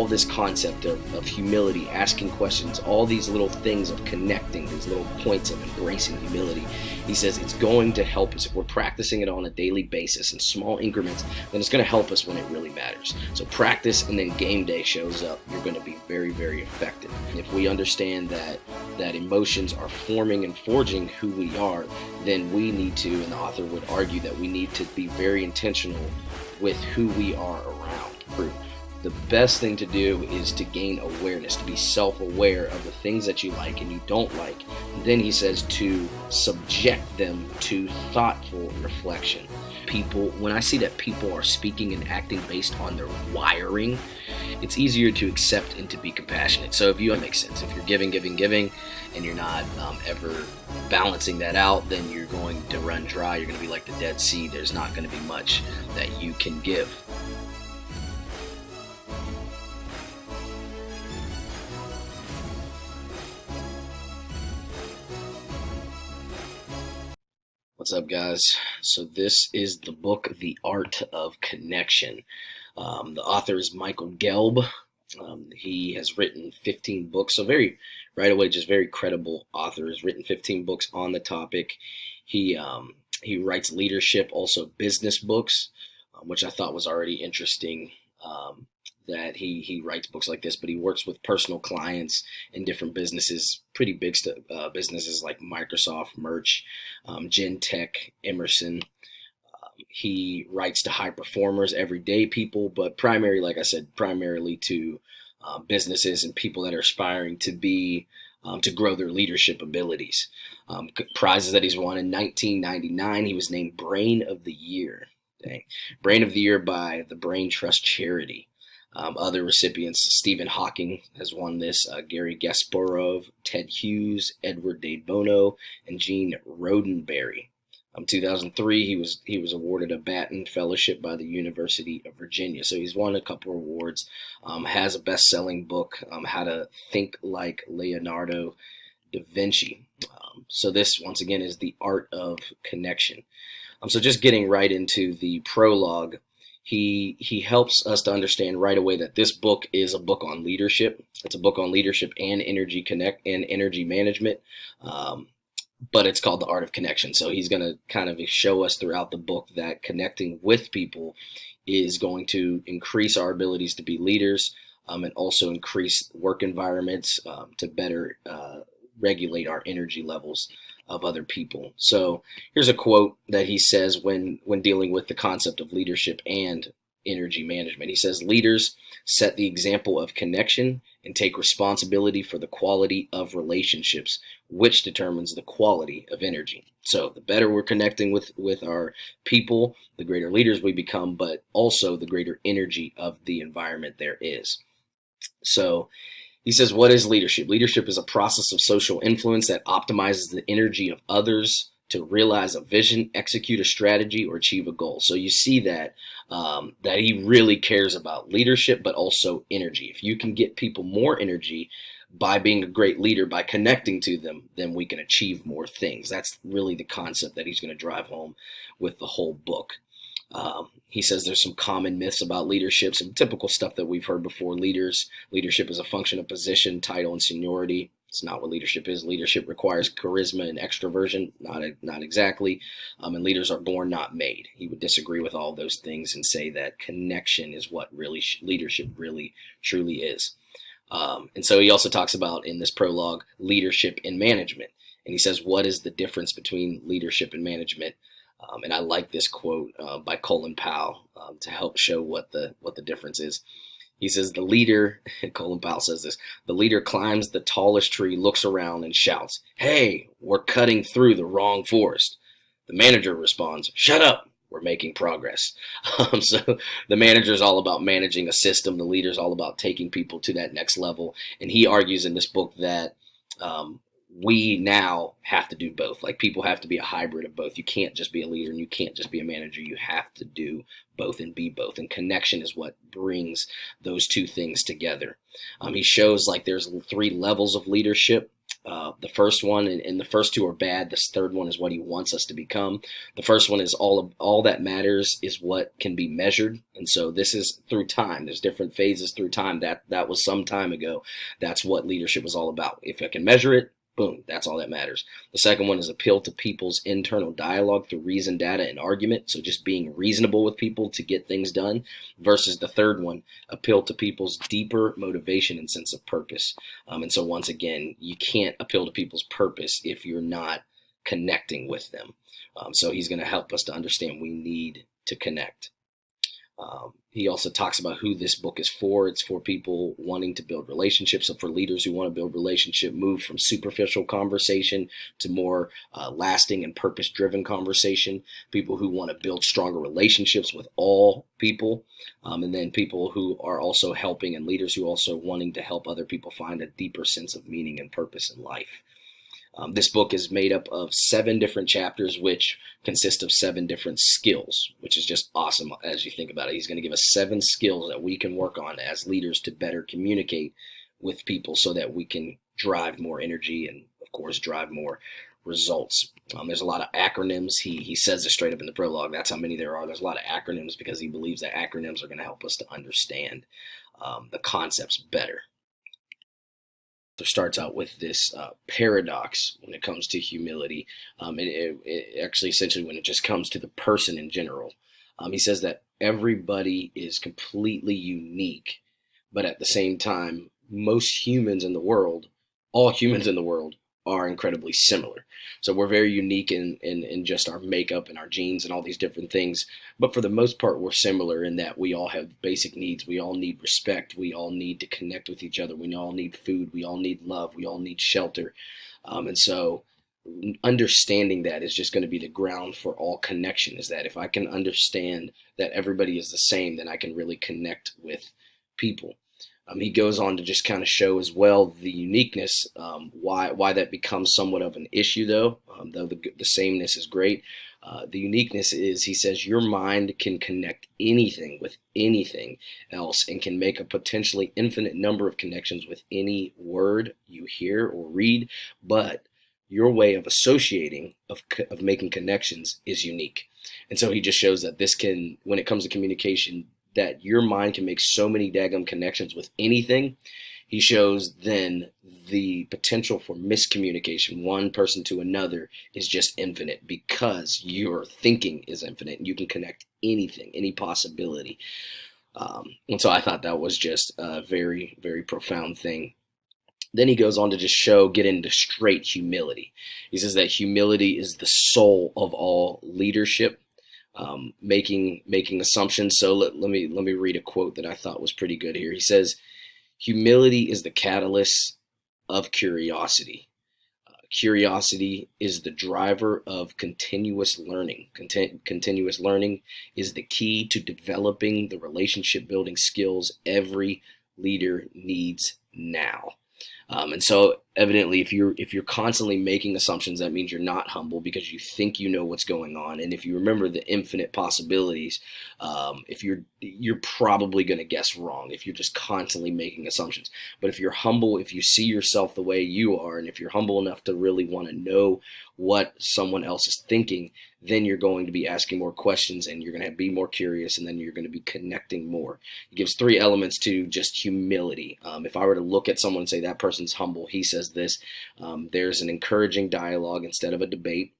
this concept of humility, asking questions, all these little things of connecting, these little points of embracing humility. He says it's going to help us if we're practicing it on a daily basis in small increments. Then it's going to help us when it really matters. So practice, and then game day shows up. You're going to be very, very effective. If we understand that emotions are forming and forging who we are, then we need to, and the author would argue that we need to be very intentional with who we are around. The best thing to do is to gain awareness, to be self-aware of the things that you like and you don't like. And then he says to subject them to thoughtful reflection. When I see that people are speaking and acting based on their wiring, it's easier to accept and to be compassionate. So if that makes sense, if you're giving, and you're not ever balancing that out, then you're going to run dry. You're going to be like the Dead Sea. There's not going to be much that you can give. What's up, guys? So this is the book, The Art of Connection. The author is Michael Gelb. He has written 15 books, so right away, just very credible author. Has written 15 books on the topic. He writes leadership, also business books, which I thought was already interesting. That he writes books like this, but he works with personal clients in different businesses, pretty big businesses like Microsoft, Merch, Gentech, Emerson. He writes to high performers, everyday people, but primarily to businesses and people that are aspiring to grow their leadership abilities. Prizes that he's won: in 1999, he was named Brain of the Year. Brain of the Year by the Brain Trust Charity. Other recipients: Stephen Hawking has won this, Gary Kasparov, Ted Hughes, Edward de Bono, and Gene Roddenberry. 2003, he was awarded a Batten Fellowship by the University of Virginia. So he's won a couple of awards. Has a best-selling book, How to Think Like Leonardo da Vinci. So this, once again, is The Art of Connection. So just getting right into the prologue. He helps us to understand right away that this book is a book on leadership. It's a book on leadership and energy management, but it's called The Art of Connection. So he's going to kind of show us throughout the book that connecting with people is going to increase our abilities to be leaders, and also increase work environments to better regulate our energy levels of other people. So here's a quote that he says when dealing with the concept of leadership and energy management. He says, "Leaders set the example of connection and take responsibility for the quality of relationships, which determines the quality of energy." So the better we're connecting with our people, the greater leaders we become, but also the greater energy of the environment there is. So he says, what is leadership? Leadership is a process of social influence that optimizes the energy of others to realize a vision, execute a strategy, or achieve a goal. So you see that he really cares about leadership, but also energy. If you can get people more energy by being a great leader, by connecting to them, then we can achieve more things. That's really the concept that he's going to drive home with the whole book. He says there's some common myths about leadership, some typical stuff that we've heard before. Leadership is a function of position, title, and seniority. It's not what leadership is. Leadership requires charisma and extroversion, not exactly. And leaders are born, not made. He would disagree with all those things and say that connection is what really leadership really truly is. And so he also talks about, in this prologue, leadership and management. And he says, what is the difference between leadership and management? And I like this quote by Colin Powell to help show what the difference is. He says, the leader, Colin Powell says this, the leader climbs the tallest tree, looks around, and shouts, "Hey, we're cutting through the wrong forest." The manager responds, "Shut up, we're making progress." So the manager is all about managing a system. The leader is all about taking people to that next level. And he argues in this book that we now have to do both. Like, people have to be a hybrid of both. You can't just be a leader and you can't just be a manager. You have to do both and be both. And connection is what brings those two things together. He shows like there's 3 levels of leadership. The first one and the first two are bad. This third one is what he wants us to become. The first one is all that matters is what can be measured, and so this is through time. There's different phases through time. That was some time ago. That's what leadership was all about. If I can measure it, boom, that's all that matters. The second one is appeal to people's internal dialogue through reason, data, and argument. So just being reasonable with people to get things done. Versus the third one, appeal to people's deeper motivation and sense of purpose. And so once again, you can't appeal to people's purpose if you're not connecting with them. So he's going to help us to understand we need to connect. He also talks about who this book is for. It's for people wanting to build relationships. So for leaders who want to build relationship, move from superficial conversation to more lasting and purpose-driven conversation. People who want to build stronger relationships with all people. And then people who are also helping, and leaders who are also wanting to help other people find a deeper sense of meaning and purpose in life. This book is made up of 7 different chapters, which consist of 7 different skills, which is just awesome as you think about it. He's going to give us 7 skills that we can work on as leaders to better communicate with people so that we can drive more energy and, of course, drive more results. There's a lot of acronyms. He says it straight up in the prologue. That's how many there are. There's a lot of acronyms because he believes that acronyms are going to help us to understand the concepts better. So starts out with this paradox when it comes to humility. It actually essentially when it just comes to the person in general. He says that everybody is completely unique, but at the same time, most humans in the world, all humans in the world, are incredibly similar. So we're very unique in just our makeup and our genes and all these different things. But for the most part, we're similar in that we all have basic needs. We all need respect. We all need to connect with each other. We all need food. We all need love. We all need shelter. And so understanding that is just going to be the ground for all connection, is that if I can understand that everybody is the same, then I can really connect with people. He goes on to just kind of show as well the uniqueness, why that becomes somewhat of an issue, though the sameness is great. The uniqueness is, he says, your mind can connect anything with anything else and can make a potentially infinite number of connections with any word you hear or read, but your way of associating, of making connections is unique. And so he just shows that this can, when it comes to communication, that your mind can make so many daggum connections with anything. He shows then the potential for miscommunication, one person to another, is just infinite because your thinking is infinite and you can connect anything, any possibility. And so I thought that was just a very, very profound thing. Then he goes on to just get into straight humility. He says that humility is the soul of all leadership. Making assumptions. So let me read a quote that I thought was pretty good here. He says, humility is the catalyst of curiosity. Curiosity is the driver of continuous learning. Continuous learning is the key to developing the relationship building skills every leader needs now. And so evidently, if you're constantly making assumptions, that means you're not humble because you think you know what's going on. And if you remember the infinite possibilities, if you're probably going to guess wrong if you're just constantly making assumptions. But if you're humble, if you see yourself the way you are, and if you're humble enough to really want to know what someone else is thinking, then you're going to be asking more questions and you're going to be more curious, and then you're going to be connecting more. He gives 3 elements to just humility. If I were to look at someone and say that person's humble, he says this: there's an encouraging dialogue instead of a debate,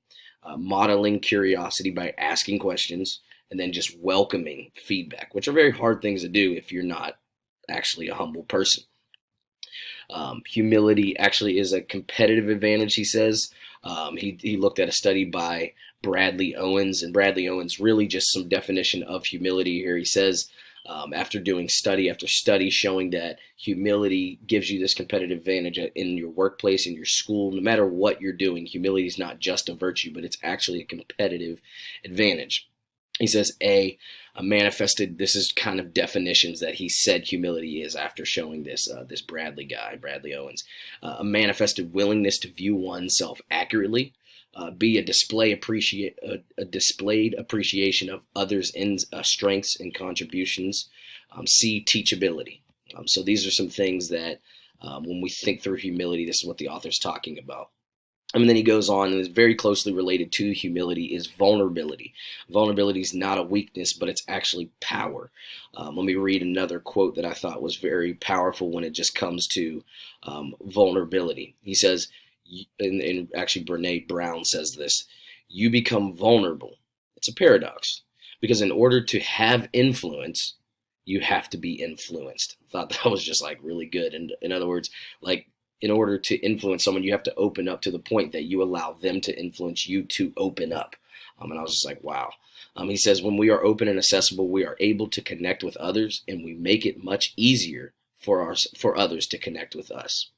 modeling curiosity by asking questions, and then just welcoming feedback, which are very hard things to do if you're not actually a humble person. Humility actually is a competitive advantage, he says. He looked at a study by Bradley Owens, and Bradley Owens really just some definition of humility here. He says, after doing study after study showing that humility gives you this competitive advantage in your workplace, in your school, no matter what you're doing, humility is not just a virtue, but it's actually a competitive advantage. He says a manifested, this is kind of definitions that he said humility is after showing this Bradley Owens. A manifested willingness to view oneself accurately. B, a displayed appreciation of others' strengths and contributions. C, teachability. So these are some things that When we think through humility, this is what the author's talking about. And then he goes on, and is very closely related to humility is vulnerability. Vulnerability is not a weakness, but it's actually power. Let me read another quote that I thought was very powerful when it just comes to vulnerability. He says, and actually Brene Brown says this, you become vulnerable. It's a paradox, because in order to have influence, you have to be influenced. I thought that was just like really good. And in other words, like, in order to influence someone, you have to open up to the point that you allow them to influence you to open up. And I was just like, wow. He says, when we are open and accessible, we are able to connect with others, and we make it much easier for others to connect with us.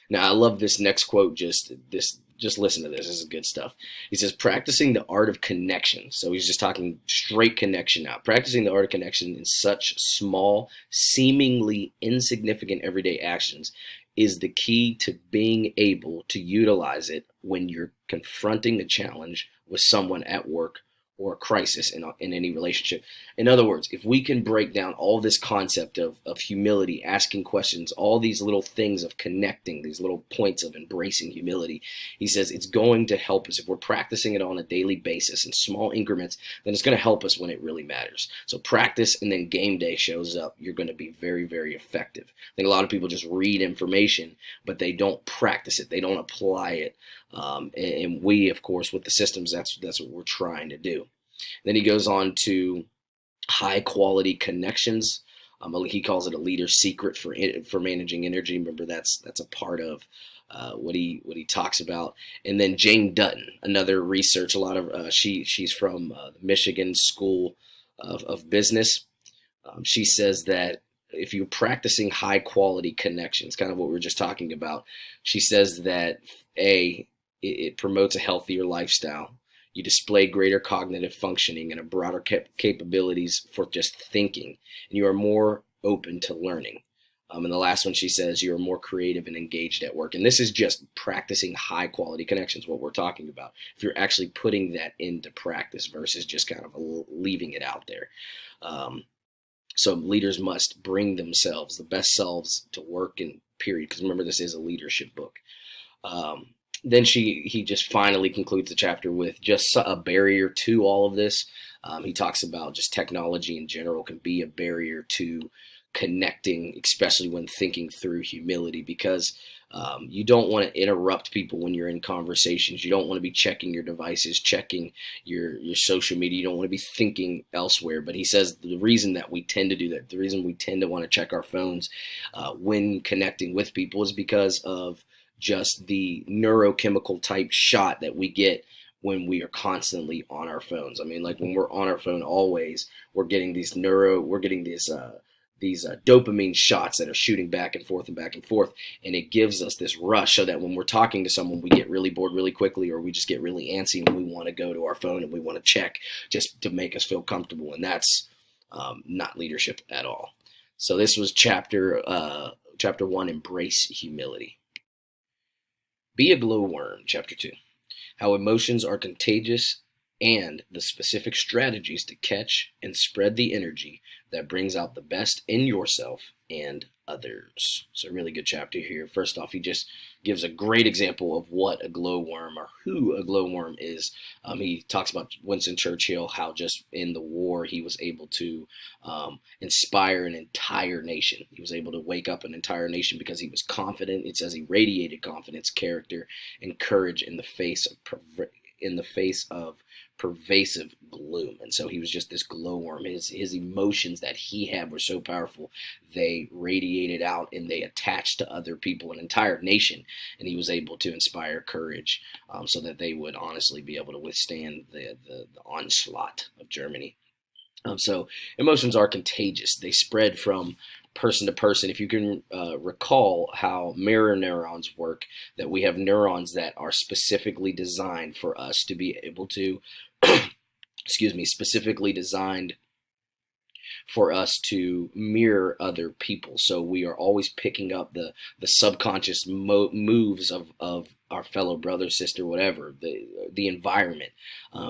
Now, I love this next quote. Just listen to this. This is good stuff. He says, practicing the art of connection. So he's just talking straight connection now. Practicing the art of connection in such small, seemingly insignificant everyday actions is the key to being able to utilize it when you're confronting a challenge with someone at work or a crisis in any relationship. In other words, if we can break down all this concept of humility, asking questions, all these little things of connecting, these little points of embracing humility, he says it's going to help us. If we're practicing it on a daily basis in small increments, then it's going to help us when it really matters. So practice, and then game day shows up. You're going to be very, very effective. I think a lot of people just read information, but they don't practice it. They don't apply it. And we, of course, with the systems, that's what we're trying to do. Then he goes on to high quality connections. He calls it a leader's secret for managing energy. Remember, that's a part of what he talks about. And then Jane Dutton, another research. A lot of she's from the Michigan School of Business. She says that if you're practicing high quality connections, kind of what we were just talking about, she says that it promotes a healthier lifestyle. You display greater cognitive functioning and a broader capabilities for just thinking, and you are more open to learning. And the last one, she says, you are more creative and engaged at work. And this is just practicing high quality connections, what we're talking about. If you're actually putting that into practice versus just kind of leaving it out there. So leaders must bring themselves, the best selves, to work, and period. Because remember, this is a leadership book. Then he just finally concludes the chapter with just a barrier to all of this. He talks about just technology in general can be a barrier to connecting, especially when thinking through humility, because you don't want to interrupt people when you're in conversations. You don't want to be checking your devices, checking your social media. You don't want to be thinking elsewhere. But he says the reason that we tend to do that, the reason we tend to want to check our phones when connecting with people, is because of just the neurochemical type shot that we get when we are constantly on our phones. I mean, like when we're on our phone always, we're getting these dopamine shots that are shooting back and forth, and it gives us this rush, so that when we're talking to someone, we get really bored really quickly, or we just get really antsy and we want to go to our phone and we want to check just to make us feel comfortable, and that's not leadership at all. So this was chapter 1, Embrace Humility. Be a Glowworm, Chapter 2. How emotions are contagious, and the specific strategies to catch and spread the energy that brings out the best in yourself and others. So a really good chapter here. First off, he just gives a great example of what a glowworm, or who a glowworm is. He talks about Winston Churchill, how just in the war he was able to inspire an entire nation. He was able to wake up an entire nation because he was confident. It says he radiated confidence, character, and courage in the face of pervasive gloom. And so he was just this glowworm. His emotions that he had were so powerful, they radiated out and they attached to other people, an entire nation, and he was able to inspire courage so that they would honestly be able to withstand the onslaught of Germany. So emotions are contagious. They spread from person to person. If you can recall how mirror neurons work, that we have neurons that are specifically designed for us to be able to, specifically designed for us to mirror other people. So we are always picking up the subconscious moves of our fellow brother, sister, whatever, the environment.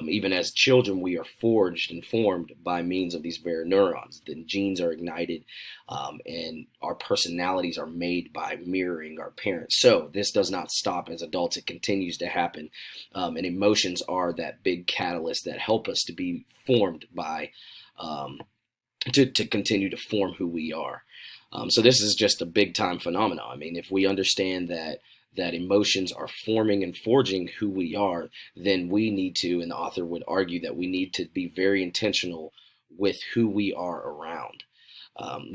Even as children, we are forged and formed by means of these very neurons. The genes are ignited, and our personalities are made by mirroring our parents. So this does not stop as adults. It continues to happen. And emotions are that big catalyst that help us to be formed by, to continue to form who we are. So this is just a big time phenomenon. I mean, if we understand that emotions are forming and forging who we are, then we need to, and the author would argue that we need to be very intentional with who we are around.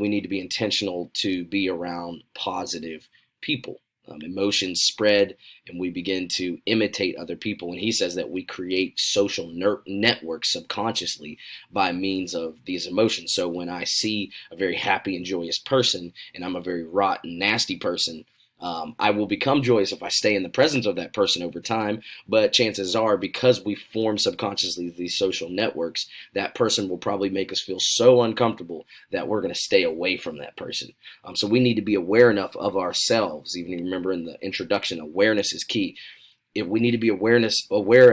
We need to be intentional to be around positive people. Emotions spread and we begin to imitate other people. And he says that we create social networks subconsciously by means of these emotions. So when I see a very happy and joyous person and I'm a very rotten, nasty person, I will become joyous if I stay in the presence of that person over time. But chances are, because we form subconsciously these social networks, that person will probably make us feel so uncomfortable that we're going to stay away from that person. So we need to be aware enough of ourselves. Even remember in the introduction, awareness is key. If we need to be aware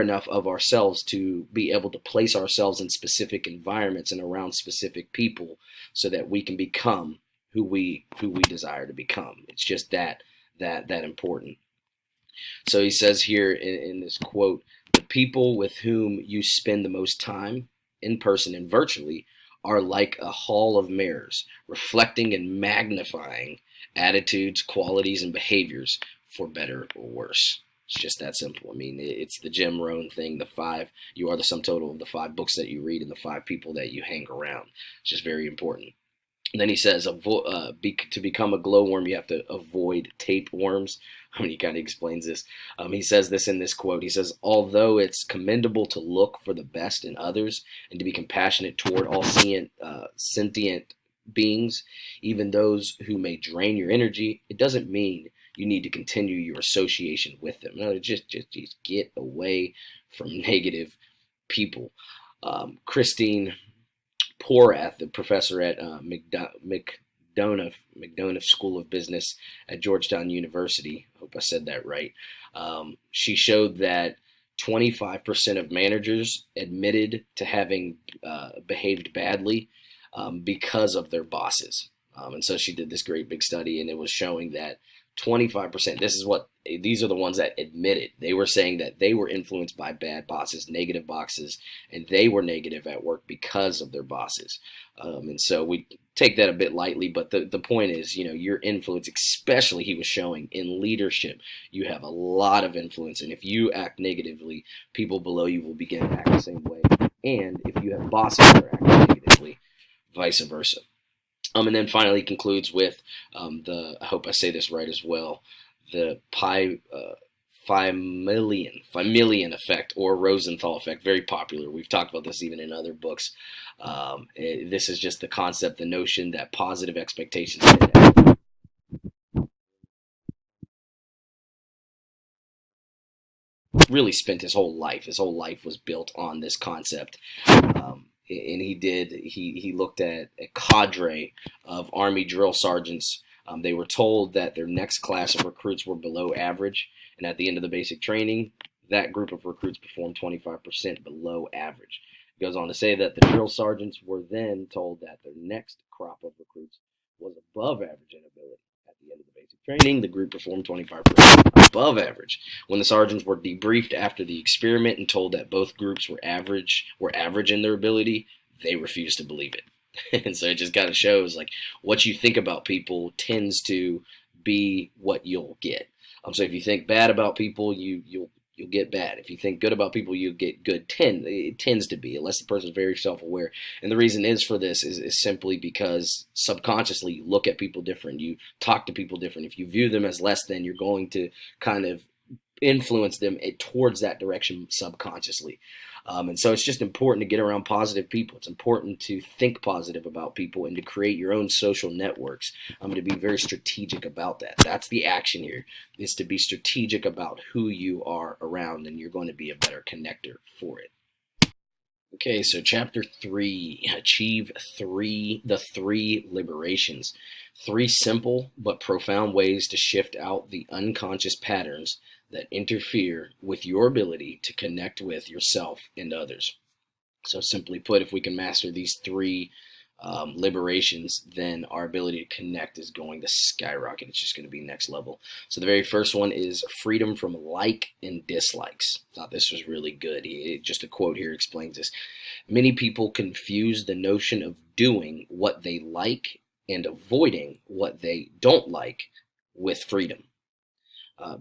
enough of ourselves to be able to place ourselves in specific environments and around specific people, so that we can become who we desire to become. It's just that important. So he says here in this quote, the people with whom you spend the most time in person and virtually are like a hall of mirrors, reflecting and magnifying attitudes, qualities, and behaviors for better or worse. It's just that simple. I mean, it's the Jim Rohn thing, you are the sum total of the 5 books that you read and the 5 people that you hang around. It's just very important. And then he says, to become a glowworm, you have to avoid tapeworms. I mean, he kind of explains this. He says this in this quote. He says, although it's commendable to look for the best in others and to be compassionate toward all sentient beings, even those who may drain your energy, it doesn't mean you need to continue your association with them. No, just get away from negative people. Christine Porath, the professor at McDonough School of Business at Georgetown University, I hope I said that right, she showed that 25% of managers admitted to having behaved badly because of their bosses. And so she did this great big study, and it was showing that 25%, these are the ones that admitted. They were saying that they were influenced by bad bosses, negative bosses, and they were negative at work because of their bosses. And so we take that a bit lightly, but the point is, your influence, especially he was showing in leadership, you have a lot of influence. And if you act negatively, people below you will begin to act the same way. And if you have bosses that are acting negatively, vice versa. And then finally concludes with I hope I say this right as well, the Familian effect, or Rosenthal effect, very popular. We've talked about this even in other books. This is just the concept, the notion that positive expectations really spent his whole life. His whole life was built on this concept. And he looked at a cadre of Army drill sergeants. They were told that their next class of recruits were below average, and at the end of the basic training, that group of recruits performed 25% below average. It goes on to say that the drill sergeants were then told that their next crop of recruits was above average in ability. At the end of the basic training, the group performed 25% above average. When the sergeants were debriefed after the experiment and told that both groups were average in their ability, they refused to believe it. And so it just kind of shows, like, what you think about people tends to be what you'll get. So if you think bad about people, you'll get bad. If you think good about people, you'll get good. It tends to be, unless the person's very self-aware. And the reason is for this is simply because subconsciously you look at people different, you talk to people different. If you view them as less than, you're going to kind of influence them towards that direction subconsciously. And so it's just important to get around positive people. It's important to think positive about people and to create your own social networks. I'm going to be very strategic about that. That's the action here, is to be strategic about who you are around, and you're going to be a better connector for it. Okay, so chapter 3, achieve the three liberations. Three simple but profound ways to shift out the unconscious patterns that interfere with your ability to connect with yourself and others. So, simply put, if we can master these three liberations, then our ability to connect is going to skyrocket. It's just going to be next level. So, the very first one is freedom from like and dislikes. Thought this was really good. Just a quote here explains this. Many people confuse the notion of doing what they like and avoiding what they don't like with freedom.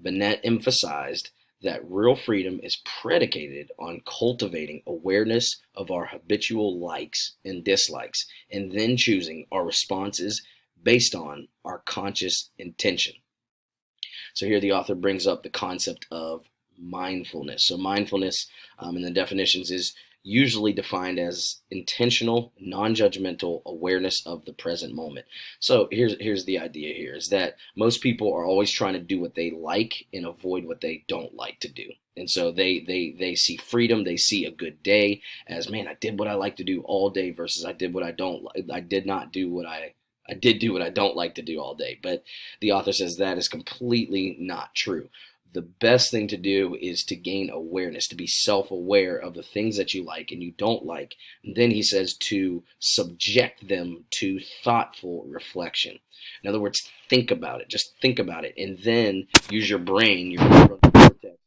Binet emphasized that real freedom is predicated on cultivating awareness of our habitual likes and dislikes, and then choosing our responses based on our conscious intention. So here the author brings up the concept of mindfulness. So mindfulness in the definitions is usually defined as intentional, non-judgmental awareness of the present moment. So here's the idea here is that most people are always trying to do what they like and avoid what they don't like to do. And so they see freedom, they see a good day as, man, I did what I like to do all day versus I did what I don't I did not do what I did do what I don't like to do all day. But the author says that is completely not true. The best thing to do is to gain awareness, to be self-aware of the things that you like and you don't like. And then he says to subject them to thoughtful reflection. In other words, think about it. Just think about it, and then use your brain, your prefrontal cortex,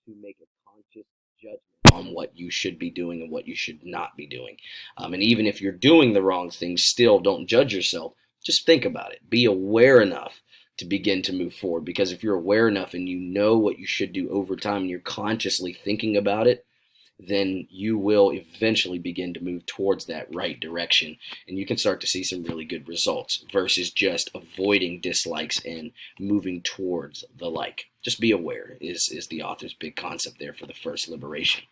to make a conscious judgment on what you should be doing and what you should not be doing. And even if you're doing the wrong things, still don't judge yourself. Just think about it. Be aware enough to begin to move forward. Because if you're aware enough and you know what you should do over time and you're consciously thinking about it, then you will eventually begin to move towards that right direction, and you can start to see some really good results versus just avoiding dislikes and moving towards the like. Just be aware is the author's big concept there for the first liberation.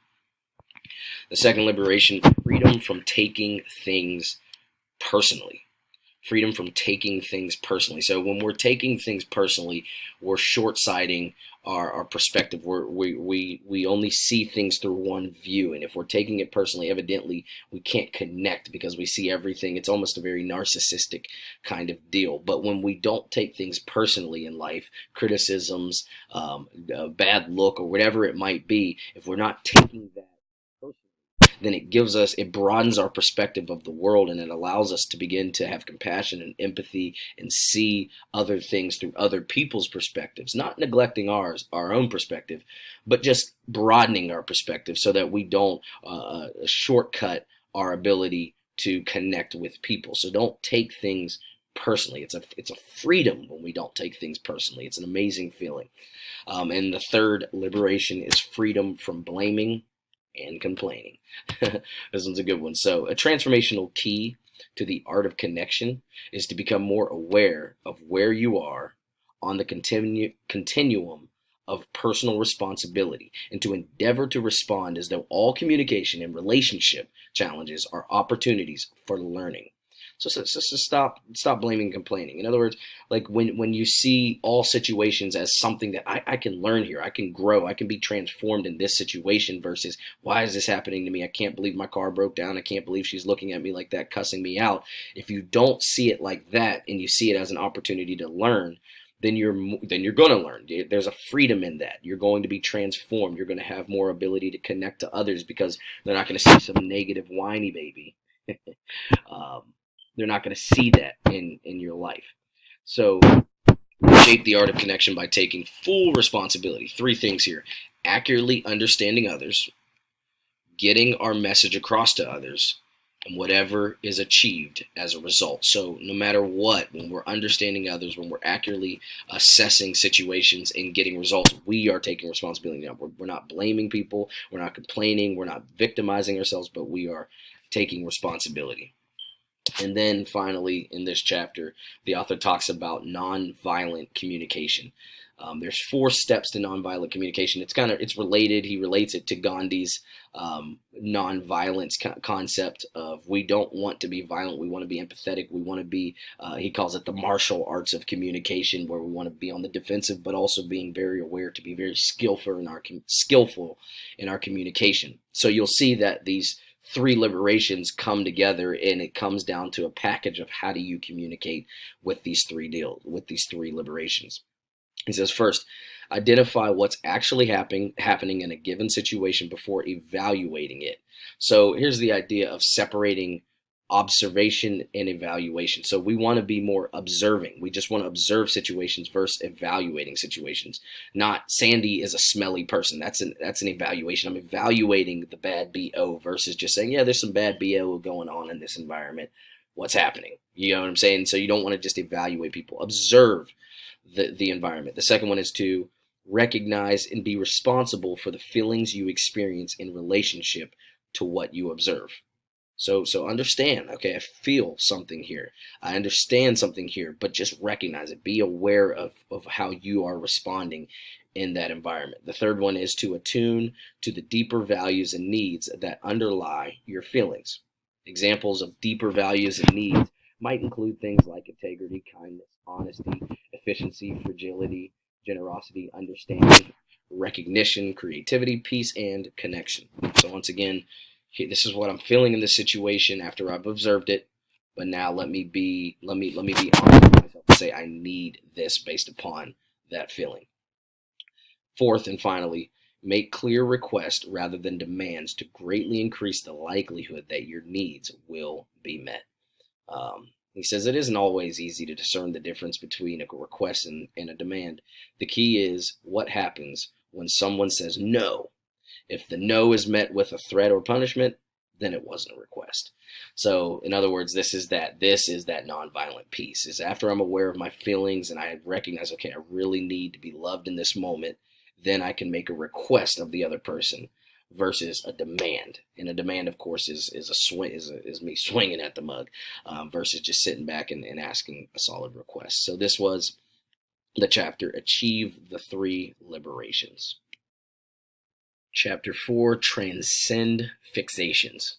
The second liberation, freedom from taking things personally. Freedom from taking things personally. So when we're taking things personally, we're short-sighting our perspective. We only see things through one view, and if we're taking it personally, evidently we can't connect because we see everything. It's almost a very narcissistic kind of deal. But when we don't take things personally in life, criticisms, a bad look, or whatever it might be, if we're not taking that personally, then it broadens our perspective of the world, and it allows us to begin to have compassion and empathy and see other things through other people's perspectives, not neglecting our own perspective, but just broadening our perspective so that we don't shortcut our ability to connect with people. So don't take things personally. It's a freedom when we don't take things personally. It's an amazing feeling. And the third liberation is freedom from blaming and complaining. This one's a good one. So, a transformational key to the art of connection is to become more aware of where you are on the continuum of personal responsibility, and to endeavor to respond as though all communication and relationship challenges are opportunities for learning. So stop blaming and complaining. In other words, like when you see all situations as something that I can learn here, I can grow, I can be transformed in this situation versus why is this happening to me? I can't believe my car broke down. I can't believe she's looking at me like that, cussing me out. If you don't see it like that and you see it as an opportunity to learn, then you're going to learn. There's a freedom in that. You're going to be transformed. You're going to have more ability to connect to others because they're not going to see some negative whiny baby. um, they're not going to see that in your life. So shape the art of connection by taking full responsibility. Three things here: accurately understanding others, getting our message across to others, and whatever is achieved as a result. So no matter what, when we're understanding others, when we're accurately assessing situations and getting results, we are taking responsibility. Now, we're not blaming people, we're not complaining, we're not victimizing ourselves, but we are taking responsibility. And then finally, in this chapter, the author talks about nonviolent communication. There's 4 steps to nonviolent communication. It's related. He relates it to Gandhi's nonviolence concept of we don't want to be violent. We want to be empathetic. We want to be, he calls it the martial arts of communication, where we want to be on the defensive, but also being very aware to be very skillful in our communication. So you'll see that these 3 liberations come together, and it comes down to a package of how do you communicate with these 3 liberations. He says, first, identify what's actually happening in a given situation before evaluating it. So here's the idea of separating observation and evaluation. So we want to be more observing. We just want to observe situations versus evaluating situations. Not Sandy is a smelly person. That's an evaluation. I'm evaluating the bad BO versus just saying, yeah, there's some bad BO going on in this environment. What's happening? You know what I'm saying? So you don't want to just evaluate people. Observe the environment. The second one is to recognize and be responsible for the feelings you experience in relationship to what you observe. So understand, okay, I feel something here. I understand something here, but just recognize it. Be aware of how you are responding in that environment. The third one is to attune to the deeper values and needs that underlie your feelings. Examples of deeper values and needs might include things like integrity, kindness, honesty, efficiency, fragility, generosity, understanding, recognition, creativity, peace, and connection. So once again, this is what I'm feeling in this situation after I've observed it. But now let me be honest with myself and say I need this based upon that feeling. Fourth and finally, make clear requests rather than demands to greatly increase the likelihood that your needs will be met. He says it isn't always easy to discern the difference between a request and a demand. The key is what happens when someone says no. If the no is met with a threat or punishment, then it wasn't a request. So in other words, this is that nonviolent piece. Is after I'm aware of my feelings and I recognize, okay, I really need to be loved in this moment, then I can make a request of the other person versus a demand. And a demand, of course, is me swinging at the mug versus just sitting back and asking a solid request. So this was the chapter, Achieve the 3 Liberations. Chapter 4, Transcend Fixations.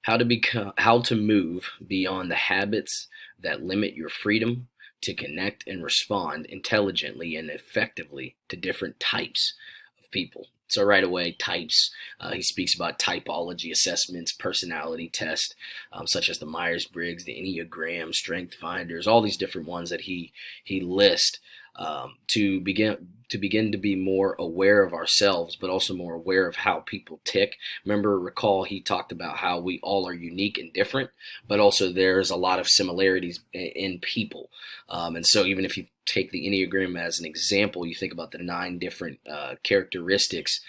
How to move beyond the habits that limit your freedom to connect and respond intelligently and effectively to different types of people. So right away, types, he speaks about typology assessments, personality tests, such as the Myers-Briggs, the Enneagram, Strength Finders, all these different ones that he lists to begin to be more aware of ourselves, but also more aware of how people tick. Recall he talked about how we all are unique and different, but also there's a lot of similarities in people. And so even if you take the Enneagram as an example, you think about the 9 different characteristics.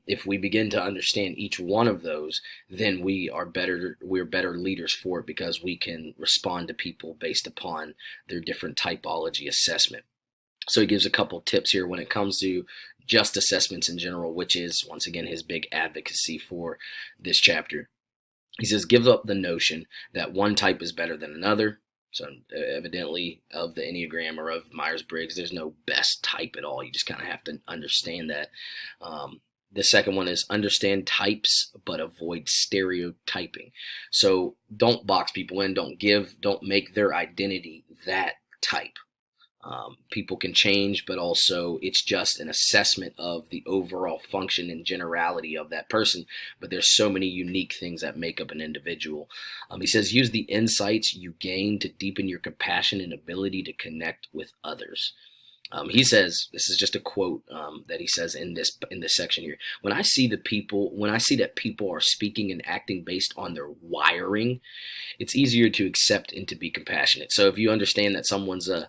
If we begin to understand each one of those, then we're better leaders for it, because we can respond to people based upon their different typology assessment. So he gives a couple tips here when it comes to just assessments in general, which is, once again, his big advocacy for this chapter. He says, give up the notion that one type is better than another. So evidently, of the Enneagram or of Myers-Briggs, there's no best type at all. You just kind of have to understand that. The second one is understand types, but avoid stereotyping. So don't box people in. Don't make their identity that type. People can change, but also it's just an assessment of the overall function and generality of that person. But there's so many unique things that make up an individual. He says, use the insights you gain to deepen your compassion and ability to connect with others. He says, this is just a quote that he says in this section here. When I see that people are speaking and acting based on their wiring, it's easier to accept and to be compassionate. So if you understand that someone's an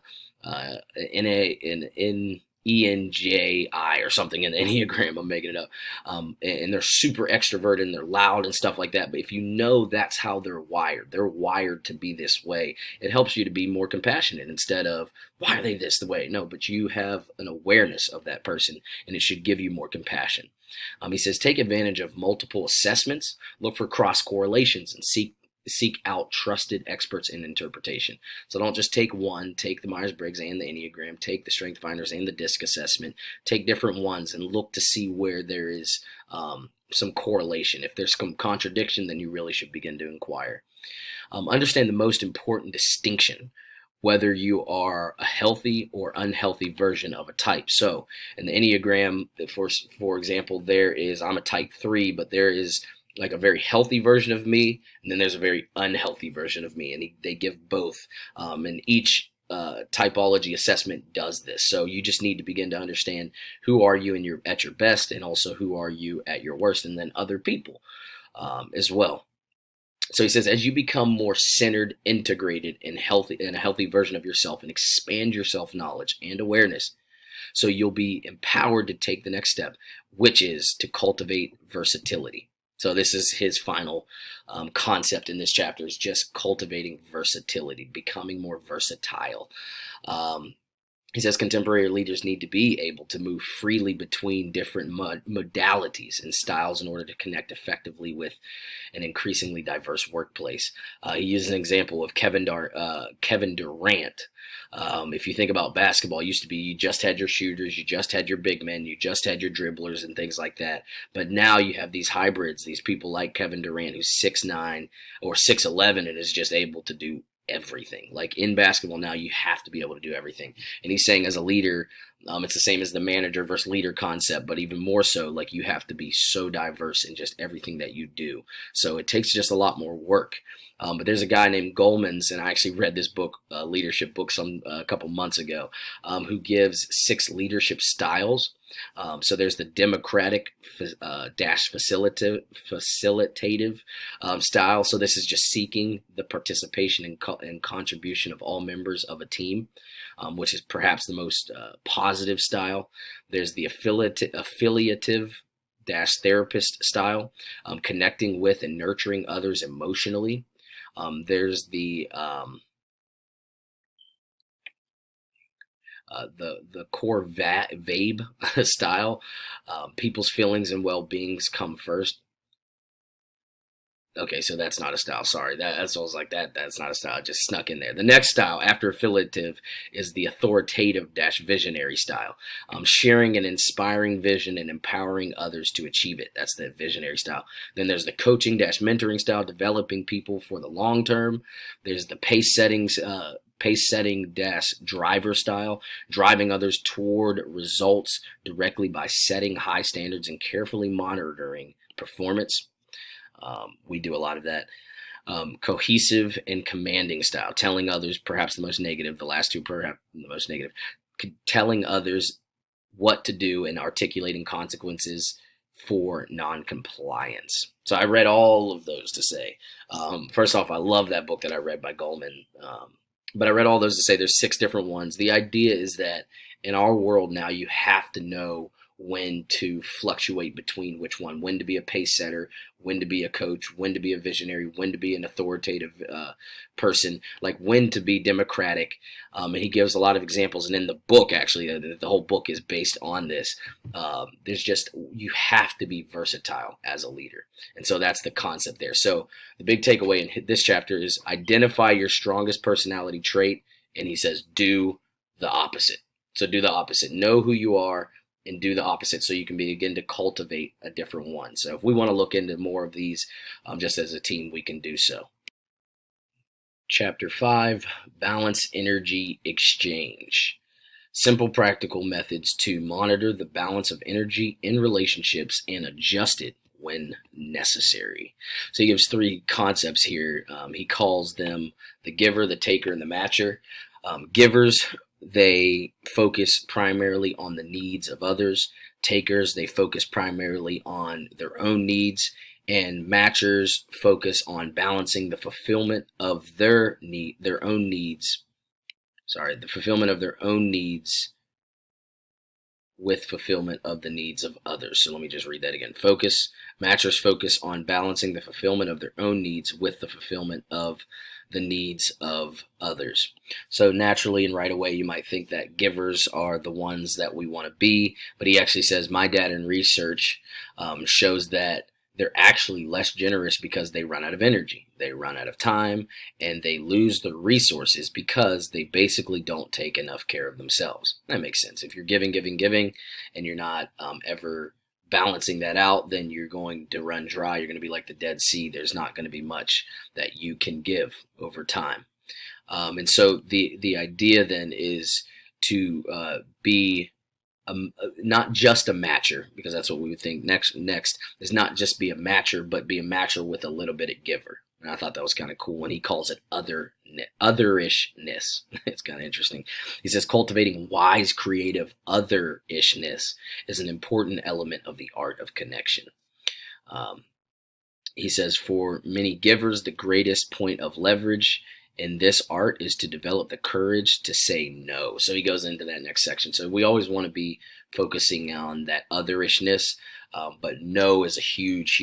ENJI or something in the Enneagram, I'm making it up, and they're super extroverted and they're loud and stuff like that, but if you know that's how they're wired to be this way, it helps you to be more compassionate instead of, why are they this the way? No, but you have an awareness of that person, and it should give you more compassion. He says, take advantage of multiple assessments, look for cross correlations, and seek out trusted experts in interpretation. So don't just take one. Take the Myers-Briggs and the Enneagram. Take the Strength Finders and the DISC assessment. Take different ones and look to see where there is some correlation. If there's some contradiction, then you really should begin to inquire. Understand the most important distinction, whether you are a healthy or unhealthy version of a type. So in the Enneagram, for example, I'm a type 3, but there is like a very healthy version of me, and then there's a very unhealthy version of me, and they give both. And each typology assessment does this. So you just need to begin to understand who are you at your best, and also who are you at your worst, and then other people as well. So he says, as you become more centered, integrated, and a healthy version of yourself, and expand your self-knowledge and awareness, so you'll be empowered to take the next step, which is to cultivate versatility. So this is his final concept in this chapter, is just cultivating versatility, becoming more versatile. He says contemporary leaders need to be able to move freely between different modalities and styles in order to connect effectively with an increasingly diverse workplace. He uses an example of Kevin Durant. If you think about basketball, it used to be you just had your shooters, you just had your big men, you just had your dribblers and things like that. But now you have these hybrids, these people like Kevin Durant, who's 6'9" or 6'11" and is just able to do everything. Like in basketball now, you have to be able to do everything. And he's saying as a leader, it's the same as the manager versus leader concept, but even more so, like you have to be so diverse in just everything that you do. So it takes just a lot more work. But there's a guy named Goleman, and I actually read this book, leadership book, a couple months ago, who gives 6 leadership styles. So there's the democratic facilitative style. So this is just seeking the participation and contribution of all members of a team, which is perhaps the most positive style. There's the affiliative therapist style, connecting with and nurturing others emotionally. There's the core VABE style. People's feelings and well-beings come first. Okay, so that's not a style. Sorry, that's what I was like, that's not a style. It just snuck in there. The next style after affiliative is the authoritative visionary style. Sharing an inspiring vision and empowering others to achieve it. That's the visionary style. Then there's the coaching mentoring style, developing people for the long term. There's the pace setting driver style, driving others toward results directly by setting high standards and carefully monitoring performance. We do a lot of that. Cohesive and commanding style, telling others, perhaps the most negative, the last two perhaps the most negative, telling others what to do and articulating consequences for non-compliance. So I read all of those to say, first off, I love that book that I read by Goleman. But I read all those to say there's 6 different ones. The idea is that in our world now, you have to know when to fluctuate between which one, when to be a pace setter, when to be a coach, when to be a visionary, when to be an authoritative person, like when to be democratic. And he gives a lot of examples. And in the book, actually, the whole book is based on this. You have to be versatile as a leader. And so that's the concept there. So the big takeaway in this chapter is identify your strongest personality trait. And he says, do the opposite. So do the opposite. Know who you are and do the opposite so you can begin to cultivate a different one. So if we want to look into more of these just as a team, we can do so. Chapter 5, Balance Energy Exchange. Simple practical methods to monitor the balance of energy in relationships and adjust it when necessary. So he gives 3 concepts here. He calls them the giver, the taker, and the matcher. Givers, they focus primarily on the needs of others. Takers, they focus primarily on their own needs. And matchers focus on balancing the fulfillment of the fulfillment of their own needs with fulfillment of the needs of others. So let me just read that again. Matchers focus on balancing the fulfillment of their own needs with the fulfillment of the needs of others. So naturally and right away, you might think that givers are the ones that we want to be, but he actually says my data and research shows that they're actually less generous because they run out of energy, they run out of time, and they lose the resources because they basically don't take enough care of themselves. That makes sense. If you're giving, giving, giving, and you're not ever balancing that out, then you're going to run dry. You're going to be like the Dead Sea. There's not going to be much that you can give over time. And so the idea then is to be not just a matcher, because that's what we would think next is not just be a matcher, but be a matcher with a little bit of giver. And I thought that was kind of cool when he calls it otherishness. It's kind of interesting. He says cultivating wise, creative otherishness is an important element of the art of connection. He says for many givers, the greatest point of leverage in this art is to develop the courage to say no. So he goes into that next section. So we always want to be focusing on that otherishness, but no is a huge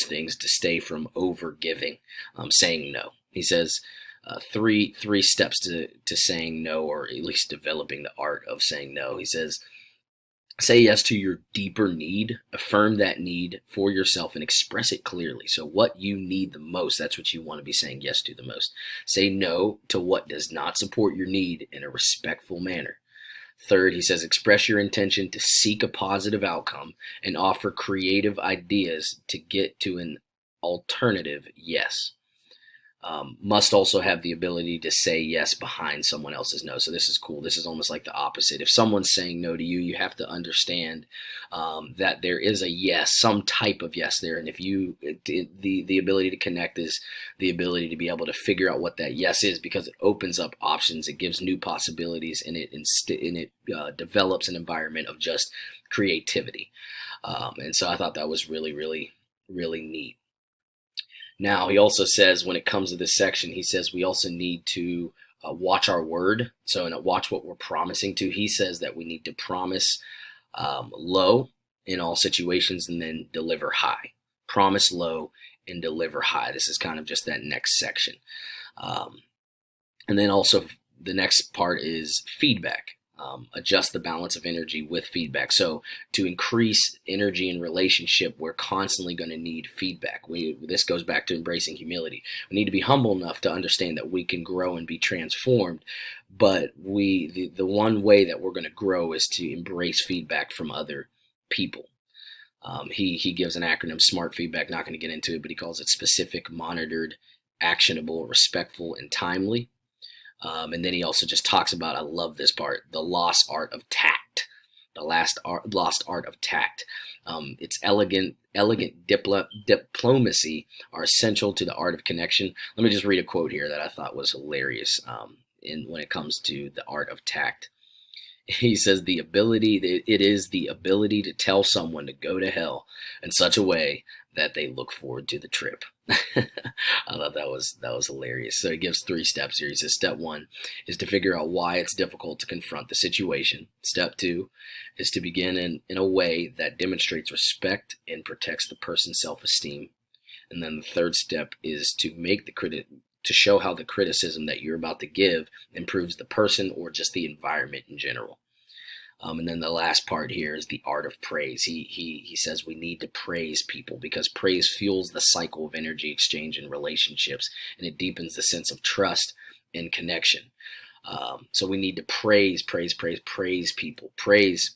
thing to stay from over giving, saying no. He says three steps to saying no, or at least developing the art of saying no. He says, say yes to your deeper need, affirm that need for yourself and express it clearly. So what you need the most, that's what you want to be saying yes to the most. Say no to what does not support your need in a respectful manner. Third, he says, express your intention to seek a positive outcome and offer creative ideas to get to an alternative yes. Must also have the ability to say yes behind someone else's no. So this is cool. This is almost like the opposite. If someone's saying no to you, you have to understand that there is a yes, some type of yes there. And if you, the ability to connect is the ability to be able to figure out what that yes is, because it opens up options, it gives new possibilities, and it develops an environment of just creativity. And so I thought that was really neat. Now, he also says, when it comes to this section, he says we also need to watch our word. So, watch what we're promising to. He says that we need to promise low in all situations and then deliver high. Promise low and deliver high. This is kind of just that next section. And then also the next part is feedback. Adjust the balance of energy with feedback. So to increase energy in relationship, we're constantly going to need feedback. This goes back to embracing humility. We need to be humble enough to understand that we can grow and be transformed, but the one way that we're going to grow is to embrace feedback from other people. He gives an acronym, SMART feedback. Not going to get into it, but he calls it specific, monitored, actionable, respectful, and timely. And then he also just talks about, I love this part, the lost art of tact. The lost art of tact. Its elegant diplomacy are essential to the art of connection. Let me just read a quote here that I thought was hilarious when it comes to the art of tact. He says it is the ability to tell someone to go to hell in such a way that they look forward to the trip. I thought that was hilarious. So he gives 3 steps here. He says step 1 is to figure out why it's difficult to confront the situation. Step 2 is to begin in a way that demonstrates respect and protects the person's self-esteem. And then the third step is to show how the criticism that you're about to give improves the person or just the environment in general. And then the last part here is the art of praise. He says we need to praise people because praise fuels the cycle of energy exchange in relationships, and it deepens the sense of trust and connection. So we need to praise people. Praise,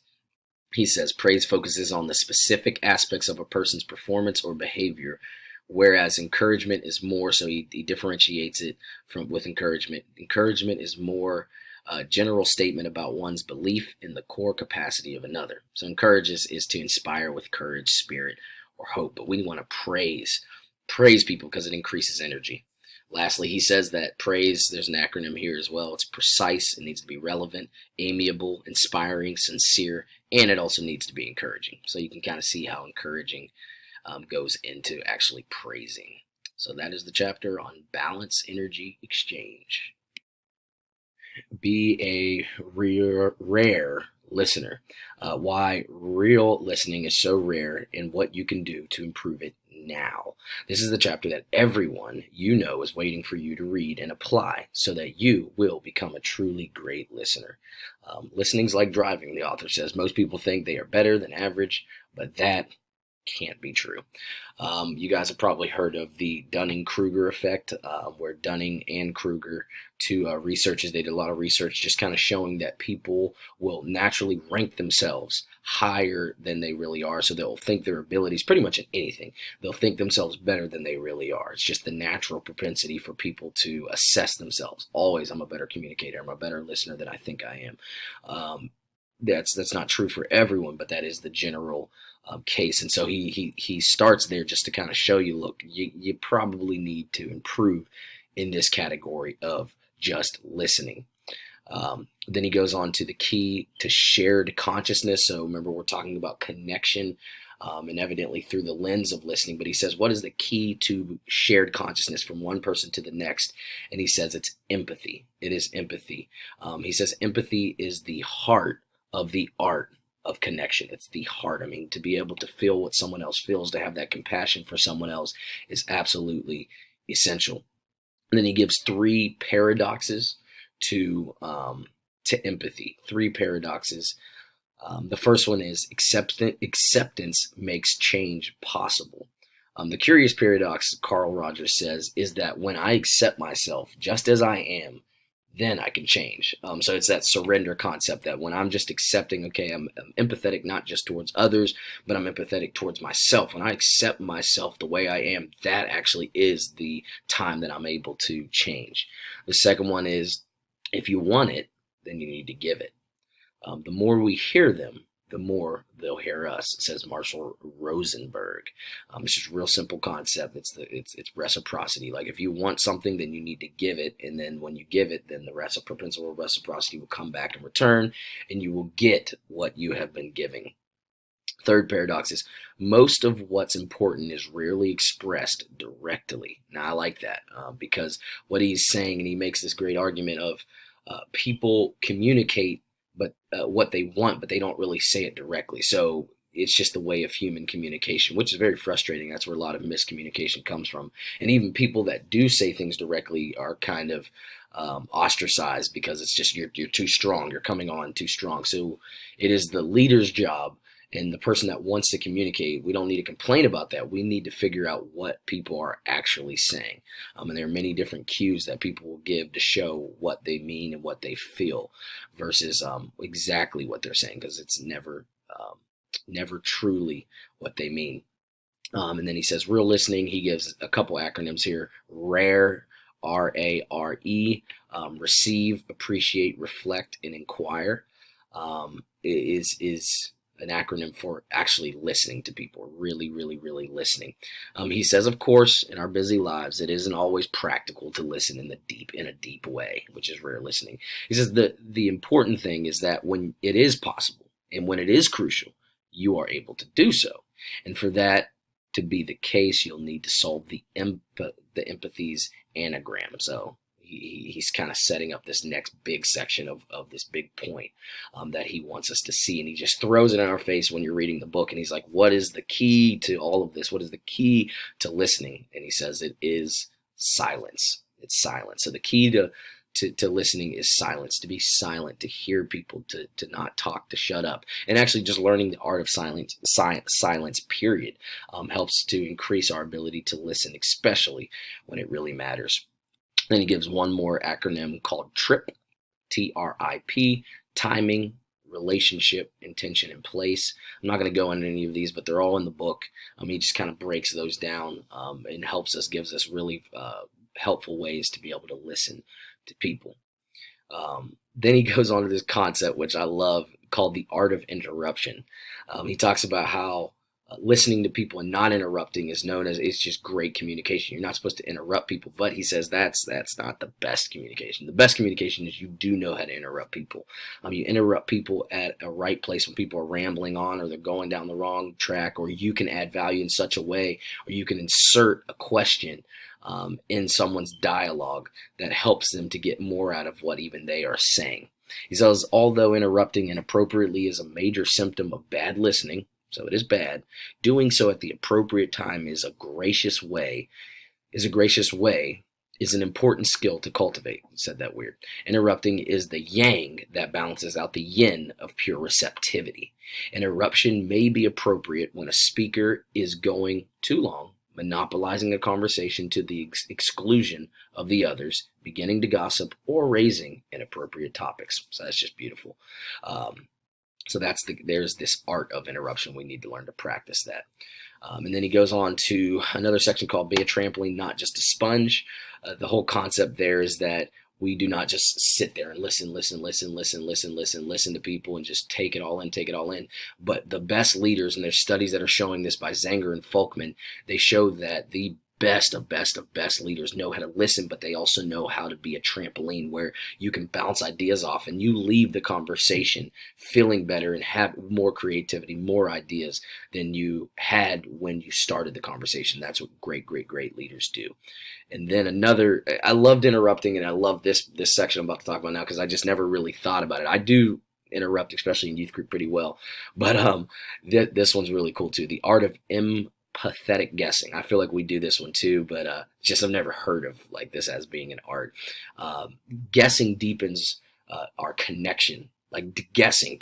he says, praise focuses on the specific aspects of a person's performance or behavior, whereas encouragement is more, so he differentiates it with encouragement. Encouragement is more a general statement about one's belief in the core capacity of another. So encourage is to inspire with courage, spirit, or hope. But we want to praise people because it increases energy. Lastly, he says that praise, there's an acronym here as well. It's precise, it needs to be relevant, amiable, inspiring, sincere, and it also needs to be encouraging. So you can kind of see how encouraging goes into actually praising. So that is the chapter on balance energy exchange. Be a rare listener. Why real listening is so rare and what you can do to improve it now. This is the chapter that everyone you know is waiting for you to read and apply so that you will become a truly great listener. Listening's like driving, the author says. Most people think they are better than average, but that can't be true. You guys have probably heard of the Dunning-Kruger effect, where Dunning and Kruger, two researchers, they did a lot of research just kind of showing that people will naturally rank themselves higher than they really are. So they'll think their abilities pretty much in anything. They'll think themselves better than they really are. It's just the natural propensity for people to assess themselves. Always, I'm a better communicator. I'm a better listener than I think I am. That's not true for everyone, but that is the general case. And so he starts there just to kind of show you, look, you probably need to improve in this category of just listening. Then he goes on to the key to shared consciousness. So remember, we're talking about connection, and evidently through the lens of listening. But he says, what is the key to shared consciousness from one person to the next? And he says it's empathy. It is empathy. He says empathy is the heart of the art of connection. It's the heart. I mean, to be able to feel what someone else feels, to have that compassion for someone else is absolutely essential. And then he gives three paradoxes to empathy. Three paradoxes. The first one is acceptance makes change possible. The curious paradox, Carl Rogers says, is that when I accept myself just as I am, then I can change. So it's that surrender concept that when I'm just accepting, okay, I'm empathetic not just towards others, but I'm empathetic towards myself. When I accept myself the way I am, that actually is the time that I'm able to change. The second one is, if you want it, then you need to give it. The more we hear them, the more they'll hear us, says Marshall Rosenberg. It's just a real simple concept. It's reciprocity. Like if you want something, then you need to give it, and then when you give it, then the principle of reciprocity will come back in return, and you will get what you have been giving. Third paradox is most of what's important is rarely expressed directly. Now I like that because what he's saying, and he makes this great argument of people communicate but what they want, but they don't really say it directly. So it's just the way of human communication, which is very frustrating. That's where a lot of miscommunication comes from. And even people that do say things directly are kind of ostracized because it's just you're too strong. You're coming on too strong. So it is the leader's job and the person that wants to communicate. We don't need to complain about that. We need to figure out what people are actually saying. And there are many different cues that people will give to show what they mean and what they feel versus exactly what they're saying, because it's never truly what they mean. And then he says real listening. He gives a couple acronyms here. RARE, R-A-R-E, receive, appreciate, reflect, and inquire, is an acronym for actually listening to people, really, really, really listening. He says, of course, in our busy lives, it isn't always practical to listen in a deep way, which is rare listening. He says the important thing is that when it is possible and when it is crucial, you are able to do so. And for that to be the case, you'll need to solve the empathy's anagram. So he's kind of setting up this next big section of this big point that he wants us to see. And he just throws it in our face when you're reading the book. And he's like, what is the key to all of this? What is the key to listening? And he says it is silence. It's silence. So the key to listening is silence, to be silent, to hear people, to not talk, to shut up. And actually just learning the art of silence, period, helps to increase our ability to listen, especially when it really matters. Then he gives one more acronym called TRIP, T-R-I-P, timing, relationship, intention, and place. I'm not going to go into any of these, but they're all in the book. He just kind of breaks those down and gives us really helpful ways to be able to listen to people. Then he goes on to this concept, which I love, called the art of interruption. He talks about how listening to people and not interrupting is known as, it's just great communication. You're not supposed to interrupt people, but he says that's not the best communication. The best communication is you do know how to interrupt people. You interrupt people at a right place when people are rambling on or they're going down the wrong track, or you can add value in such a way, or you can insert a question in someone's dialogue that helps them to get more out of what even they are saying. He says, although interrupting inappropriately is a major symptom of bad listening, so it is bad, doing so at the appropriate time is a gracious way is an important skill to cultivate. Said that weird. Interrupting is the yang that balances out the yin of pure receptivity. Interruption may be appropriate when a speaker is going too long, monopolizing a conversation to the exclusion of the others, beginning to gossip, or raising inappropriate topics. So that's just beautiful. So there's this art of interruption. We need to learn to practice that. And then he goes on to another section called Be a Trampoline, Not Just a Sponge. The whole concept there is that we do not just sit there and listen to people and just take it all in. But the best leaders, and there's studies that are showing this by Zenger and Folkman, they show that the best leaders know how to listen, but they also know how to be a trampoline where you can bounce ideas off and you leave the conversation feeling better and have more creativity, more ideas than you had when you started the conversation. That's what great leaders do. And then I loved interrupting, and I love this section I'm about to talk about now because I just never really thought about it. I do interrupt, especially in youth group, pretty well, but this one's really cool too. The art of empathetic guessing. I feel like we do this one too, but just I've never heard of like this as being an art. Guessing deepens our connection. Like guessing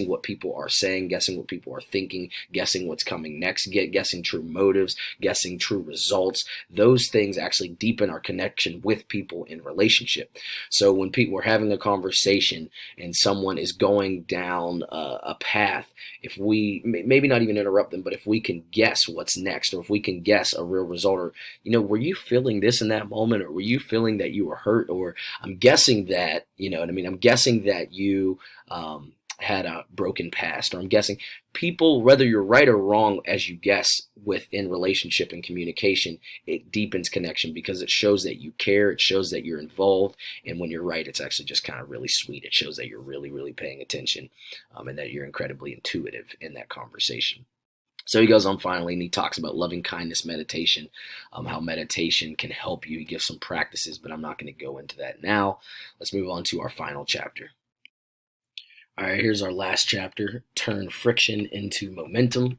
what people are saying, guessing what people are thinking, guessing what's coming next, guessing true motives, guessing true results. Those things actually deepen our connection with people in relationship. So when people are having a conversation and someone is going down a path, if we maybe not even interrupt them, but if we can guess what's next, or if we can guess a real result, or were you feeling this in that moment, or were you feeling that you were hurt, or I'm guessing that, I'm guessing that you had a broken past, or I'm guessing people, whether you're right or wrong as you guess within relationship and communication, it deepens connection because it shows that you care, it shows that you're involved, and when you're right, it's actually just kind of really sweet. It shows that you're really paying attention, and that you're incredibly intuitive in that conversation. So he goes on finally, and he talks about loving kindness meditation, how meditation can help you. He gives some practices, but I'm not going to go into that now. Let's move on to our final chapter. All right, here's our last chapter, Turn Friction into Momentum,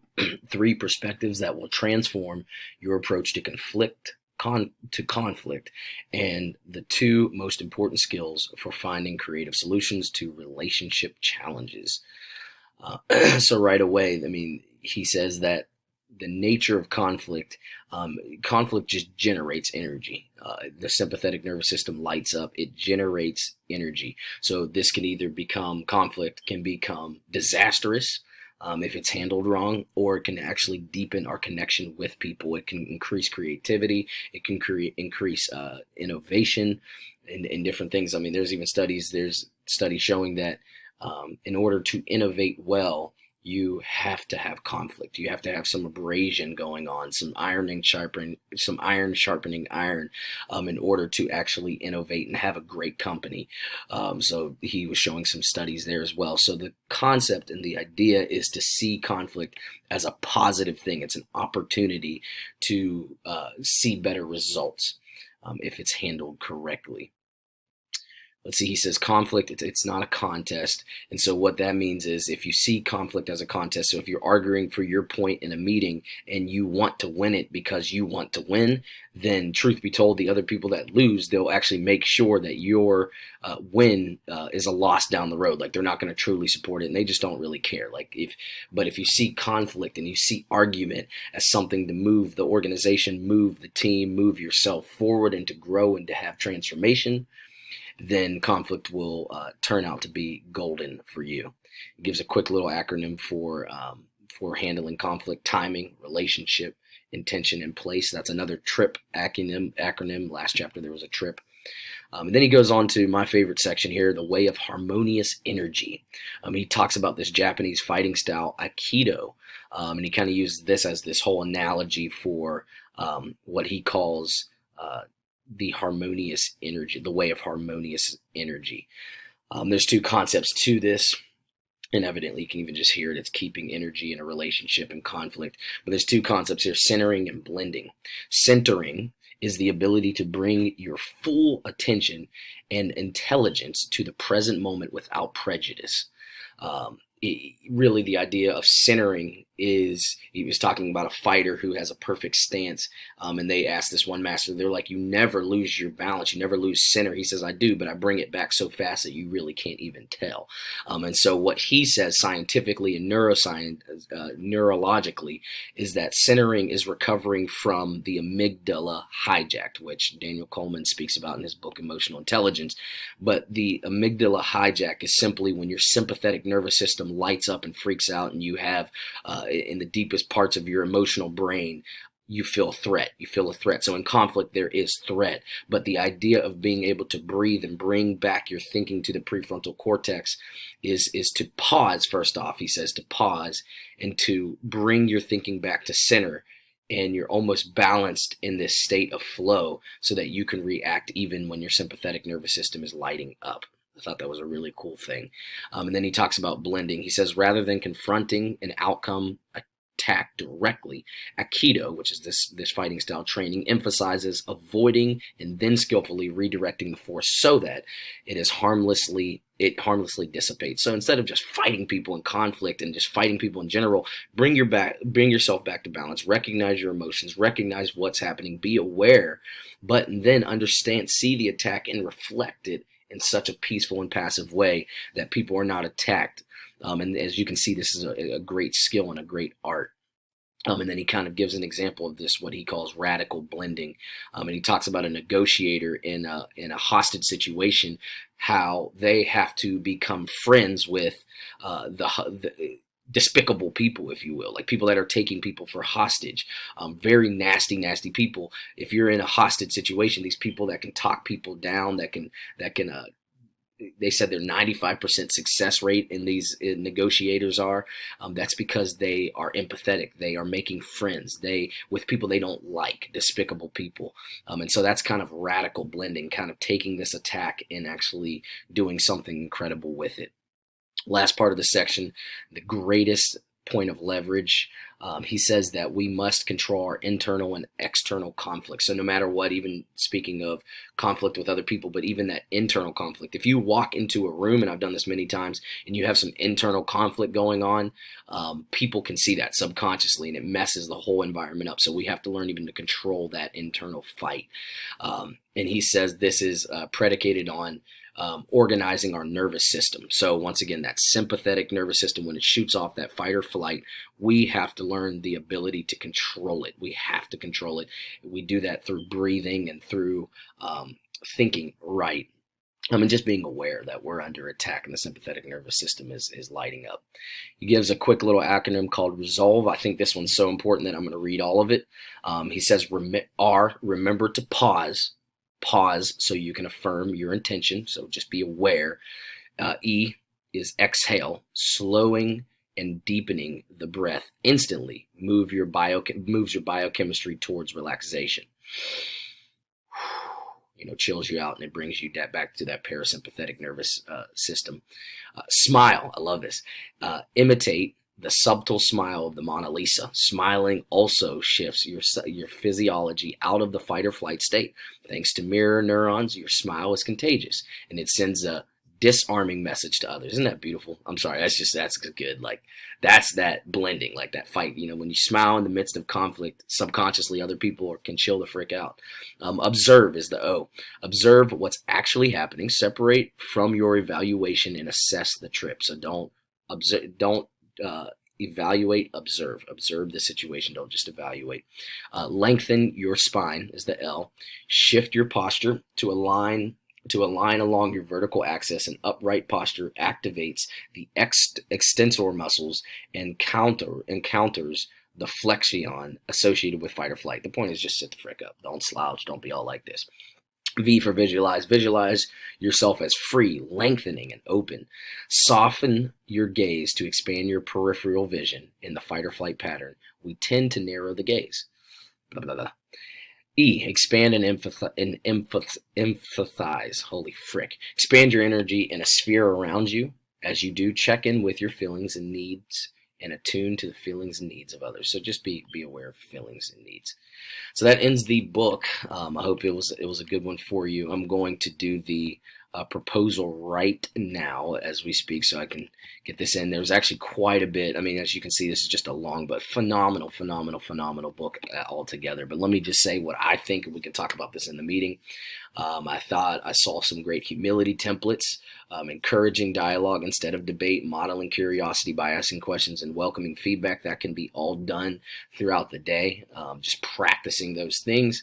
3 perspectives that will transform your approach to conflict, and the 2 most important skills for finding creative solutions to relationship challenges. So right away, he says that the nature of conflict just generates energy. The sympathetic nervous system lights up. It generates energy. So this conflict can become disastrous if it's handled wrong, or it can actually deepen our connection with people. It can increase creativity. It can increase innovation in different things. There's studies showing that in order to innovate well, you have to have conflict. You have to have some abrasion going on, some iron sharpening iron, in order to actually innovate and have a great company. So he was showing some studies there as well. So the concept and the idea is to see conflict as a positive thing. It's an opportunity to see better results if it's handled correctly. Let's see, he says conflict, it's not a contest. And so what that means is if you see conflict as a contest, so if you're arguing for your point in a meeting and you want to win it because you want to win, then truth be told, the other people that lose, they'll actually make sure that your win is a loss down the road. Like they're not going to truly support it, and they just don't really care. But if you see conflict and you see argument as something to move the organization, move the team, move yourself forward and to grow and to have transformation, then conflict will turn out to be golden for you. It gives a quick little acronym for handling conflict: timing, relationship, intention, and place. That's another TRIP acronym. Last chapter there was a TRIP. And then he goes on to my favorite section here, the way of harmonious energy. He talks about this Japanese fighting style, Aikido, and he kind of uses this as this whole analogy for what he calls the harmonious energy, the way of harmonious energy. There's 2 concepts to this, and evidently you can even just hear it. It's keeping energy in a relationship and conflict. But there's 2 concepts here, centering and blending. Centering is the ability to bring your full attention and intelligence to the present moment without prejudice. really the idea of centering is, he was talking about a fighter who has a perfect stance, and they asked this one master, they're like, you never lose your balance, you never lose center. He says, I do, but I bring it back so fast that you really can't even tell. And so what he says scientifically and neurologically is that centering is recovering from the amygdala hijacked, which Daniel Coleman speaks about in his book Emotional Intelligence. But the amygdala hijack is simply when your sympathetic nervous system lights up and freaks out, and you have in the deepest parts of your emotional brain, you feel threat. You feel a threat. So in conflict, there is threat. But the idea of being able to breathe and bring back your thinking to the prefrontal cortex is to pause. First off, he says to pause and to bring your thinking back to center. And you're almost balanced in this state of flow so that you can react even when your sympathetic nervous system is lighting up. I thought that was a really cool thing. And then he talks about blending. He says, rather than confronting an outcome attack directly, Aikido, which is this fighting style training, emphasizes avoiding and then skillfully redirecting the force so that it harmlessly dissipates. So instead of just fighting people in conflict and just fighting people in general, bring yourself back to balance, recognize your emotions, recognize what's happening, be aware, but then understand, see the attack and reflect it in such a peaceful and passive way that people are not attacked. And as you can see, this is a great skill and a great art. And then he kind of gives an example of this, what he calls radical blending. And he talks about a negotiator in a hostage situation, how they have to become friends with the despicable people, if you will, like people that are taking people for hostage, very nasty people. If you're in a hostage situation, these people that can talk people down, that can they said their 95% success rate in these negotiators are, that's because they are empathetic. They are making friends with people they don't like, despicable people. And so that's kind of radical blending, kind of taking this attack and actually doing something incredible with it. Last part of the section, the greatest point of leverage. He says that we must control our internal and external conflict. So no matter what, even speaking of conflict with other people, but even that internal conflict, if you walk into a room, and I've done this many times, and you have some internal conflict going on, people can see that subconsciously, and it messes the whole environment up. So we have to learn even to control that internal fight. And he says this is predicated on organizing our nervous system. So once again, that sympathetic nervous system, when it shoots off that fight or flight, we have to learn the ability to control it. We have to control it. We do that through breathing and through thinking right. And just being aware that we're under attack and the sympathetic nervous system is lighting up. He gives a quick little acronym called RESOLVE. I think this one's so important that I'm going to read all of it. He says, remember to pause. Pause so you can affirm your intention. So just be aware. E is exhale, slowing and deepening the breath instantly moves your biochemistry towards relaxation. Chills you out, and it brings you back to that parasympathetic nervous system. Smile. I love this. Imitate the subtle smile of the Mona Lisa. Smiling also shifts your physiology out of the fight or flight state. Thanks to mirror neurons, your smile is contagious, and it sends a disarming message to others. Isn't that beautiful? I'm sorry, that's good. Like, that's that blending, like that fight. When you smile in the midst of conflict, subconsciously other people can chill the frick out. Observe is the O. Observe what's actually happening. Separate from your evaluation and assess the trip. So don't evaluate, observe the situation. Don't just evaluate. Lengthen your spine is the L. Shift your posture to align along your vertical axis. An upright posture activates the extensor muscles and counters the flexion associated with fight or flight. The point is just sit the frick up. Don't slouch. Don't be all like this. V for visualize. Visualize yourself as free, lengthening, and open. Soften your gaze to expand your peripheral vision. In the fight or flight pattern, we tend to narrow the gaze. Blah, blah, blah. E, expand and empathize. Holy frick. Expand your energy in a sphere around you. As you do, check in with your feelings and needs and attune to the feelings and needs of others. So just be aware of feelings and needs. So that ends the book. I hope it was a good one for you. I'm going to do the a proposal right now as we speak, so I can get this in. There's actually quite a bit. I mean, as you can see, this is just a long but phenomenal, phenomenal, phenomenal book altogether. But let me just say what I think, and we can talk about this in the meeting. I thought I saw some great humility templates, encouraging dialogue instead of debate, modeling curiosity by asking questions, and welcoming feedback. That can be all done throughout the day, just practicing those things.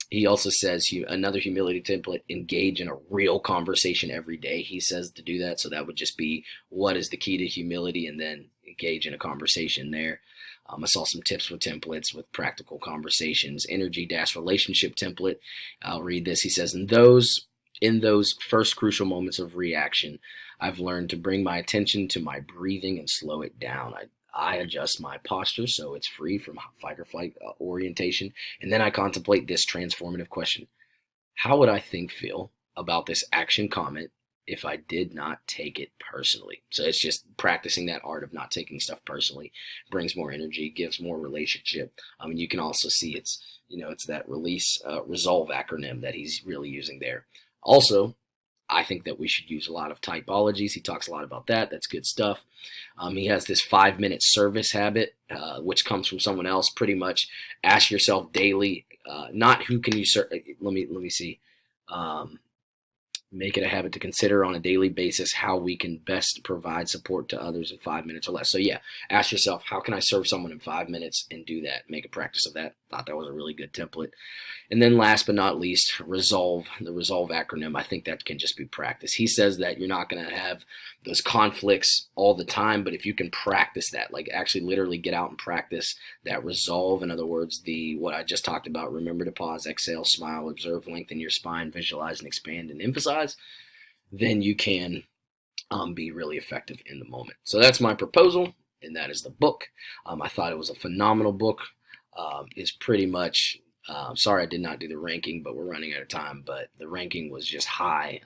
He also says another humility template: engage in a real conversation every day. He says to do that, so that would just be what is the key to humility, and then engage in a conversation there. I saw some tips for templates with practical conversations. Energy-relationship template. I'll read this. He says, in those first crucial moments of reaction, I've learned to bring my attention to my breathing and slow it down. I adjust my posture so it's free from fight or flight orientation. And then I contemplate this transformative question: how would I feel about this action comment if I did not take it personally? So it's just practicing that art of not taking stuff personally. Brings more energy, gives more relationship. You can also see it's that resolve acronym that he's really using there. Also, I think that we should use a lot of typologies. He talks a lot about that. That's good stuff. He has this 5-minute service habit, which comes from someone else. Pretty much, ask yourself daily, not who can you serve. Let me see. Make it a habit to consider on a daily basis how we can best provide support to others in 5 minutes or less. So yeah, ask yourself, how can I serve someone in 5 minutes, and do that. Make a practice of that. Thought that was a really good template. And then last but not least, resolve, the resolve acronym. I think that can just be practice. He says that you're not going to have those conflicts all the time, but if you can practice that, like actually literally get out and practice that resolve. In other words, what I just talked about: remember to pause, exhale, smile, observe, lengthen your spine, visualize and expand and emphasize, then you can be really effective in the moment. So that's my proposal, and that is the book. I thought it was a phenomenal book. It's pretty much, sorry I did not do the ranking, but we're running out of time. But the ranking was just high.